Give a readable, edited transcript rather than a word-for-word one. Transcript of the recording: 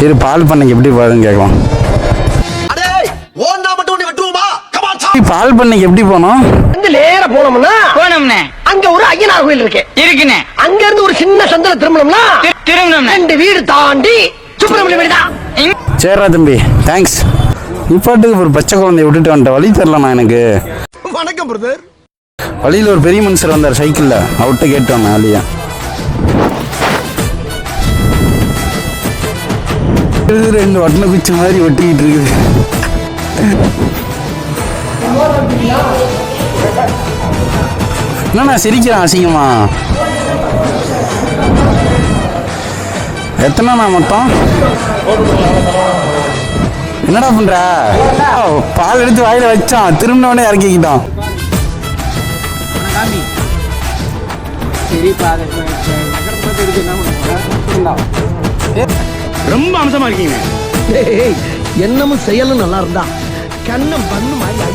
சரி பால் பண்ணைக்கு எப்படி போகுதுன்னு கேட்கலாம். பால் பண்ணைக்கு எப்படி போனோம்? நேர போனோம்னா அங்க ஒரு ஐயனார் கோயில் இருக்குண்ணே. அங்க இருந்து ஒரு சின்ன சந்தில திரும்பணும்னா 2 வீடு தாண்டி சுப்பிரமணிய வீடு தான். சரிடா தம்பி, தேங்க்ஸ். இப்பாட்டுக்கு ஒரு பச்சை குழந்தைய விட்டுட்டு வந்துட்டேன், வழி தரலண்ணா எனக்கு. வணக்கம் பிரதர். வழியில் ஒரு பெரிய மனுஷர் வந்தார் சைக்கிளில், அவர்கிட்ட கேட்டு வந்தேன் வழியா. ரெண்டு வட்டின குச்சி மாதிரி வெட்டிக்கிட்டு இருக்குது. என்னண்ணா சிரிக்கிறான் அசிங்கமா? எத்தனைண்ணா மொத்தம்? என்னடா பண்ற? பால் எடுத்து வாயில வச்சான், திரும்பினோடனே இறக்கிக்கிட்டான். ரொம்ப அம்சமா இருக்கீங்க. என்னமும் செயலும் நல்லா இருந்தா கண்ணம் பண்ணு மாதிரி